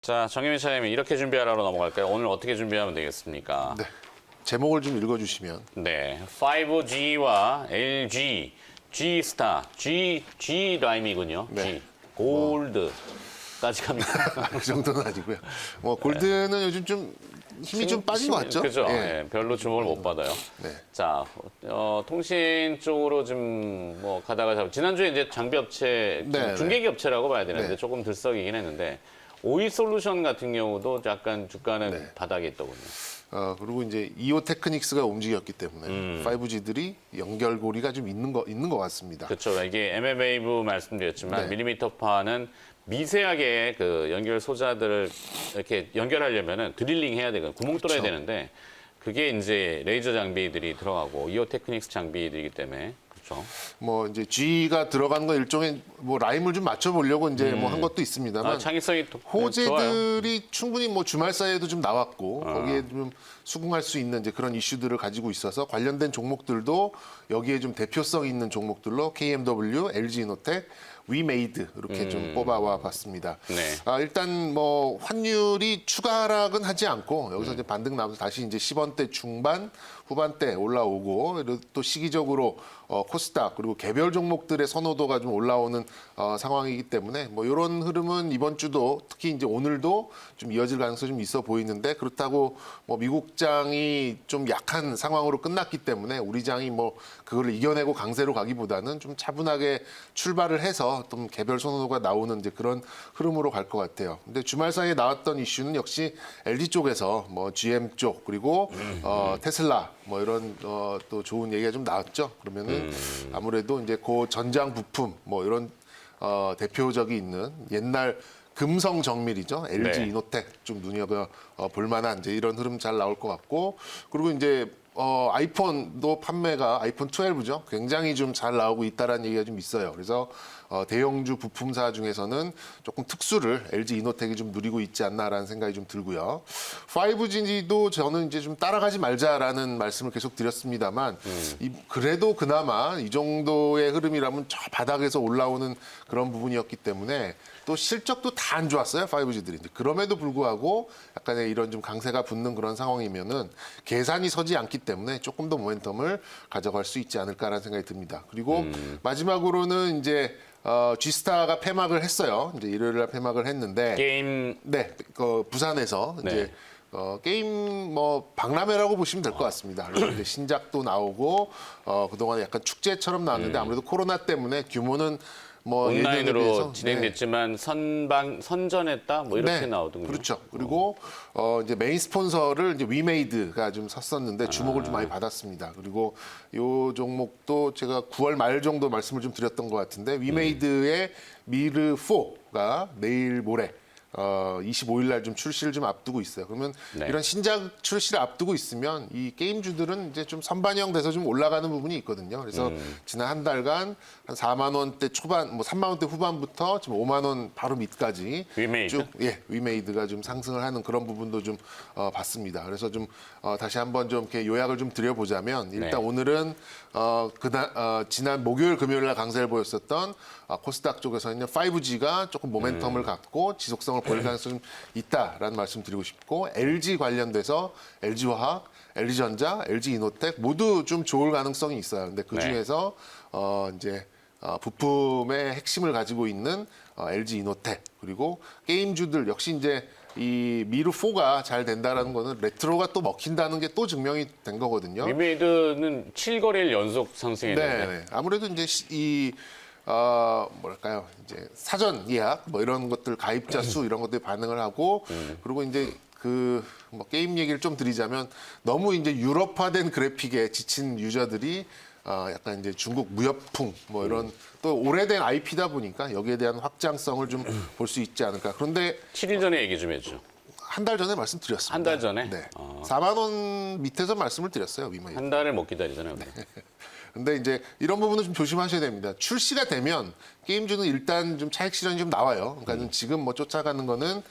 자, 정혜민 차장님 이렇게 준비하라로 넘어갈까요? 오늘 어떻게 준비하면 되겠습니까? 네. 제목을 좀 읽어주시면. 네, 5G와 LG, G스타, G 라임이군요. 네. G, 골드까지 갑니다. 그 정도는 아니고요. 뭐 골드는 요즘 좀 힘이 좀 빠진 것 같죠? 그죠? 예. 예, 별로 주목을 못 받아요. 네. 자, 통신 쪽으로 좀 뭐 가다가 지난주에 이제 장비 업체, 네, 중계기 업체라고 봐야 되는데 네. 조금 들썩이긴 했는데 오이솔루션 같은 경우도 약간 주가는 네. 바닥에 있더군요. 그리고 이제 이오 테크닉스가 움직였기 때문에 5G들이 연결고리가 좀 있는 것 같습니다. 그렇죠. 이게 MM웨이브 말씀드렸지만 네. 밀리미터파는 미세하게 그 연결 소자들을 이렇게 연결하려면은 드릴링 해야 되거든요. 구멍 뚫어야 그렇죠. 되는데 그게 이제 레이저 장비들이 들어가고 이오 테크닉스 장비들이기 때문에 그렇죠. 뭐 이제 G가 들어간 건 일종의 뭐 라임을 좀 맞춰보려고 이제 뭐 한 것도 있습니다만 창의성이 좋아요. 호재들이 충분히 뭐 주말 사이에도 좀 나왔고 거기에 좀 수긍할 수 있는 이제 그런 이슈들을 가지고 있어서 관련된 종목들도 여기에 좀 대표성 있는 종목들로 KMW, LG이노텍, 위메이드 이렇게 좀 뽑아와 봤습니다. 네. 일단 뭐 환율이 추가 하락은 하지 않고 여기서 이제 반등 나면서 다시 이제 10원대 중반 후반대 올라오고 그리고 또 시기적으로 코스닥 그리고 개별 종목들의 선호도가 좀 올라오는 상황이기 때문에 뭐 이런 흐름은 이번 주도 특히 이제 오늘도 좀 이어질 가능성이 좀 있어 보이는데 그렇다고 뭐 미국장이 좀 약한 상황으로 끝났기 때문에 우리 장이 뭐 그거를 이겨내고 강세로 가기보다는 좀 차분하게 출발을 해서 좀 개별 선호도가 나오는 이제 그런 흐름으로 갈 것 같아요. 근데 주말 사이에 나왔던 이슈는 역시 LG 쪽에서 뭐 GM 쪽 그리고 테슬라 뭐 이런 또 좋은 얘기가 좀 나왔죠. 그러면은 아무래도 이제 그 전장 부품 뭐 이런 대표적이 있는 옛날 금성 정밀이죠. LG 네. 이노텍 좀 눈여겨 볼 만한 이제 이런 흐름 잘 나올 것 같고 그리고 이제 아이폰도 판매가 아이폰 12죠. 굉장히 좀 잘 나오고 있다라는 얘기가 좀 있어요. 그래서 대형주 부품사 중에서는 조금 특수를 LG 이노텍이 좀 누리고 있지 않나라는 생각이 좀 들고요. 5G도 저는 이제 좀 따라가지 말자라는 말씀을 계속 드렸습니다만 그래도 그나마 이 정도의 흐름이라면 저 바닥에서 올라오는 그런 부분이었기 때문에 또 실적도 다 안 좋았어요. 5G들이. 그럼에도 불구하고 약간의 이런 좀 강세가 붙는 그런 상황이면은 계산이 서지 않기 때문에 조금 더 모멘텀을 가져갈 수 있지 않을까라는 생각이 듭니다. 그리고 마지막으로는 이제 G스타가 폐막을 했어요. 이제 일요일 날 폐막을 했는데 게임 네, 부산에서 네. 이제 게임 뭐 박람회라고 보시면 될 것 같습니다. 그래서 이제 신작도 나오고 그동안에 약간 축제처럼 나왔는데 아무래도 코로나 때문에 규모는 뭐 예년에 온라인으로 비해서, 진행됐지만 선전했다 뭐 이렇게 나오던군요. 그렇죠. 그리고 이제 메인 스폰서를 이제 위메이드가 좀 섰었는데 주목을 좀 많이 받았습니다. 그리고 요 종목도 제가 9월 말 정도 말씀을 좀 드렸던 것 같은데 위메이드의 미르 4가 내일 모레 25일 날 좀 출시를 좀 앞두고 있어요. 그러면 네. 이런 신작 출시를 앞두고 있으면 이 게임주들은 이제 좀 선반영 돼서 좀 올라가는 부분이 있거든요. 그래서 지난 한 달간 한 4만 원대 초반, 뭐 3만 원대 후반부터 지금 5만 원 바로 밑까지 위메이드? 쭉 위메이드가 좀 상승을 하는 그런 부분도 좀 봤습니다. 그래서 좀 다시 한번 좀 이렇게 요약을 좀 드려보자면 일단 네. 오늘은 지난 목요일 금요일 날 강세를 보였었던 코스닥 쪽에서 있는 5G가 조금 모멘텀을 갖고 지속성을 보일 가능성이 좀 있다라는 말씀 드리고 싶고 LG 관련돼서 LG화학, LG전자, LG이노텍 모두 좀 좋을 가능성이 있어요. 근데 그 중에서 이제 부품의 핵심을 가지고 있는 LG이노텍 그리고 게임주들 역시 이제 이 미르 4가 잘 된다라는 거는 레트로가 또 먹힌다는 게 또 증명이 된 거거든요. 위메이드는 7거래일 연속 상승했는데 네. 아무래도 이제 뭐랄까요, 이제 사전 예약 뭐 이런 것들 가입자 수 이런 것들 반응을 하고 그리고 이제 뭐 게임 얘기를 좀 드리자면 너무 이제 유럽화된 그래픽에 지친 유저들이 약간 이제 중국 무협풍 뭐 이런 또 오래된 IP다 보니까 여기에 대한 확장성을 좀 볼 수 있지 않을까. 그런데 7일 전에 얘기 좀 해주죠. 한 달 전에 말씀드렸습니다. 한 달 전에? 네. 4만 원 밑에서 말씀을 드렸어요, 위마이. 한 달을 못 기다리잖아요. 근데 이제 이런 부분은 좀 조심하셔야 됩니다. 출시가 되면 게임주는 일단 좀 차익 실현이 좀 나와요. 그러니까 지금 뭐 쫓아가는 거는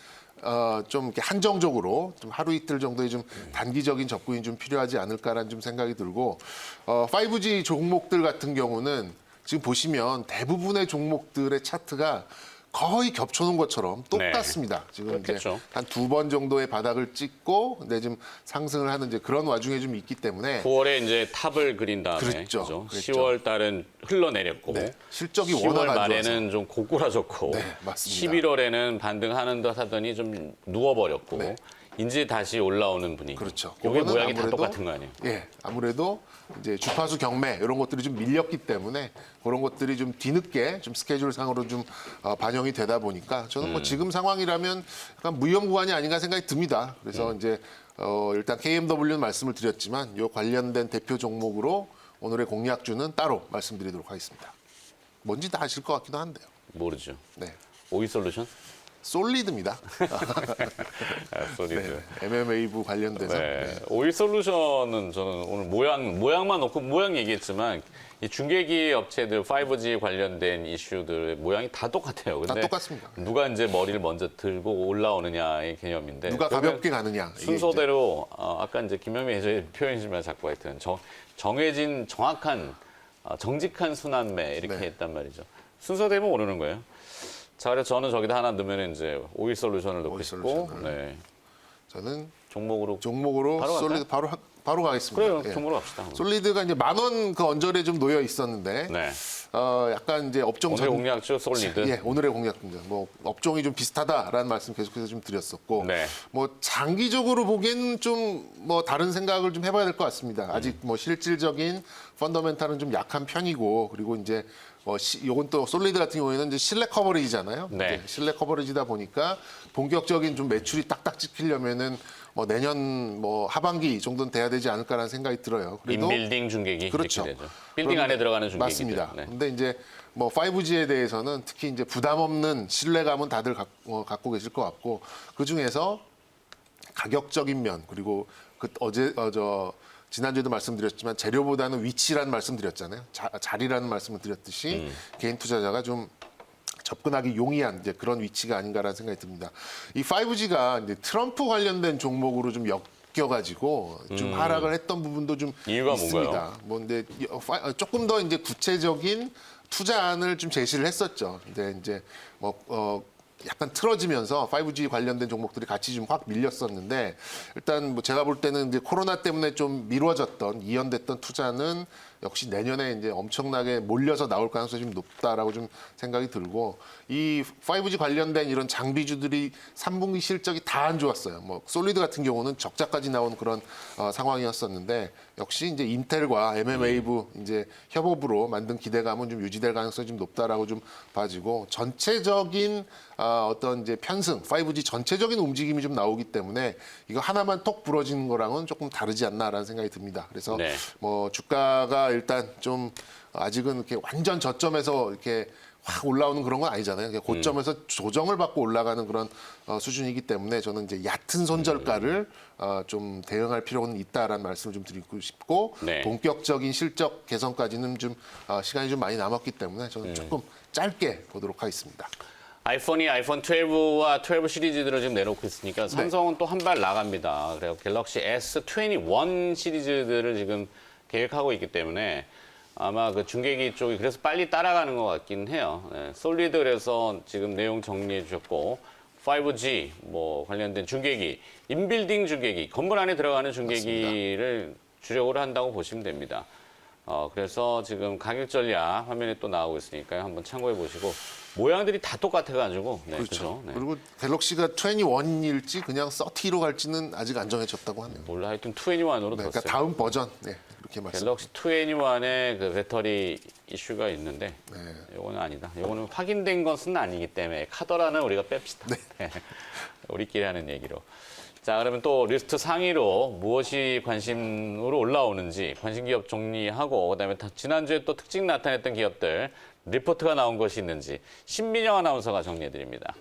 좀 이렇게 한정적으로 좀 하루 이틀 정도의 좀 단기적인 접근이 좀 필요하지 않을까라는 좀 생각이 들고 5G 종목들 같은 경우는 지금 보시면 대부분의 종목들의 차트가 거의 겹쳐놓은 것처럼 똑같습니다. 지금 이제 그렇겠죠. 한 2번 정도의 바닥을 찍고 근데 지금 상승을 하는 이제 그런 와중에 좀 있기 때문에 9월에 이제 탑을 그린 다음에 그랬죠. 그죠? 그랬죠. 10월 달은 흘러내렸고 네, 실적이 10월 워낙 안 말에는 좀 고꾸라졌고 네, 맞습니다. 11월에는 반등하는 듯 하더니 좀 누워버렸고 네. 이제 다시 올라오는 분위기. 그렇죠. 이게 그거는 모양이 다 아무래도 똑같은 거 아니에요? 예, 아무래도 이제 주파수 경매 이런 것들이 좀 밀렸기 때문에 그런 것들이 좀 뒤늦게 좀 스케줄 상으로 좀 반영이 되다 보니까 저는 뭐 지금 상황이라면 약간 무위험 구간이 아닌가 생각이 듭니다. 그래서 이제 일단 KMW는 말씀을 드렸지만 이 관련된 대표 종목으로 오늘의 공략주는 따로 말씀드리도록 하겠습니다. 뭔지 다 아실 것 같기도 한데요. 모르죠. 네, 오이솔루션? 솔리드입니다. 아, 솔리드. MMA부 관련돼서. 네. 네. 오일솔루션은 저는 오늘 모양만 놓고 모양 얘기했지만 이 중계기 업체들 5G 관련된 이슈들의 모양이 다 똑같아요. 다 근데 똑같습니다. 누가 이제 머리를 먼저 들고 올라오느냐의 개념인데 누가 그러면 가볍게 가느냐. 이게 순서대로 아까 이제 김현미 해설이 표현이지만 자꾸 하여튼 정해진 정확한 정직한 순환매 이렇게 네. 했단 말이죠. 순서대로 오르는 거예요. 자, 그래서 저는 저기다 하나 넣으면 이제 오일 솔루션을 넣고 오일 싶고, 솔루션을. 네. 저는 바로 종목으로 갈까요? 솔리드 바로 가겠습니다. 그래요. 예. 종목으로 갑시다. 솔리드가 이제 10,000원 그 언저리에 좀 놓여 있었는데 네. 약간 이제 업종 오늘 공략주 솔리드. 예, 오늘의 공략입니다. 뭐 업종이 좀 비슷하다라는 말씀 계속해서 좀 드렸었고, 네. 뭐 장기적으로 보기에는 좀 뭐 다른 생각을 좀 해봐야 될 것 같습니다. 아직 뭐 실질적인 펀더멘탈은 좀 약한 편이고, 그리고 이제 요건 또 솔리드 같은 경우에는 이제 실내 커버리지잖아요. 네. 이제 실내 커버리지다 보니까 본격적인 좀 매출이 딱딱 찍히려면은 뭐 내년 뭐 하반기 정도는 돼야 되지 않을까라는 생각이 들어요. 그래도 인빌딩 중계기 그렇죠. 이렇게 되죠. 빌딩 안에 들어가는 중계기. 맞습니다. 네. 근데 이제 뭐 5G에 대해서는 특히 이제 부담 없는 신뢰감은 다들 갖고 계실 것 같고 그 중에서 가격적인 면 그리고 지난주에도 말씀드렸지만 재료보다는 위치라는 말씀드렸잖아요. 자리라는 말씀을 드렸듯이 개인 투자자가 좀 접근하기 용이한 이제 그런 위치가 아닌가라는 생각이 듭니다. 이 5G가 이제 트럼프 관련된 종목으로 좀 엮여가지고 좀 하락을 했던 부분도 좀 이유가 있습니다. 뭔가요? 뭐 근데 조금 더 이제 구체적인 투자안을 좀 제시를 했었죠. 근데 이제 약간 틀어지면서 5G 관련된 종목들이 같이 좀 확 밀렸었는데 일단 뭐 제가 볼 때는 이제 코로나 때문에 좀 미뤄졌던 이연됐던 투자는 역시 내년에 이제 엄청나게 몰려서 나올 가능성이 좀 높다라고 좀 생각이 들고 이 5G 관련된 이런 장비주들이 3분기 실적이 다 안 좋았어요. 뭐 솔리드 같은 경우는 적자까지 나온 그런 상황이었었는데 역시 이제 인텔과 MMA부 이제 협업으로 만든 기대감은 좀 유지될 가능성이 좀 높다라고 좀 봐지고 전체적인 어떤 이제 편승 5G 전체적인 움직임이 좀 나오기 때문에 이거 하나만 톡 부러지는 거랑은 조금 다르지 않나라는 생각이 듭니다. 그래서 네. 뭐 주가가 일단 좀 아직은 이렇게 완전 저점에서 이렇게 확 올라오는 그런 건 아니잖아요. 그러니까 고점에서 조정을 받고 올라가는 그런 수준이기 때문에 저는 이제 얕은 손절가를 좀 대응할 필요는 있다라는 말씀을 좀 드리고 싶고 네. 본격적인 실적 개선까지는 좀 시간이 좀 많이 남았기 때문에 저는 조금 짧게 보도록 하겠습니다. 아이폰 12와 12 시리즈들을 지금 내놓고 있으니까 삼성은 또 한 발 나갑니다. 그래서 갤럭시 S21 시리즈들을 지금 계획하고 있기 때문에 아마 그 중계기 쪽이 그래서 빨리 따라가는 것 같긴 해요. 네, 솔리드 그래서 지금 내용 정리해 주셨고 5G 뭐 관련된 중계기, 인빌딩 중계기, 건물 안에 들어가는 중계기를 주력으로 한다고 보시면 됩니다. 그래서 지금 가격 전략 화면에 또 나오고 있으니까요. 한번 참고해 보시고 모양들이 다 똑같아가지고 네, 그렇죠. 그죠? 네. 그리고 갤럭시가 21일지 그냥 30로 갈지는 아직 안 정해졌다고 하네요. 몰라 하여튼 21으로 네, 뒀어요. 그러니까 다음 버전 이렇게 말씀. 갤럭시 21의 그 배터리 이슈가 있는데 네. 요거는 아니다. 요거는 확인된 것은 아니기 때문에 카더라는 우리가 뺍시다. 네. 우리끼리 하는 얘기로. 자, 그러면 또 리스트 상위로 무엇이 관심으로 올라오는지 관심 기업 정리하고 그다음에 지난주에 또 특징 나타냈던 기업들 리포트가 나온 것이 있는지 신민영 아나운서가 정리해 드립니다.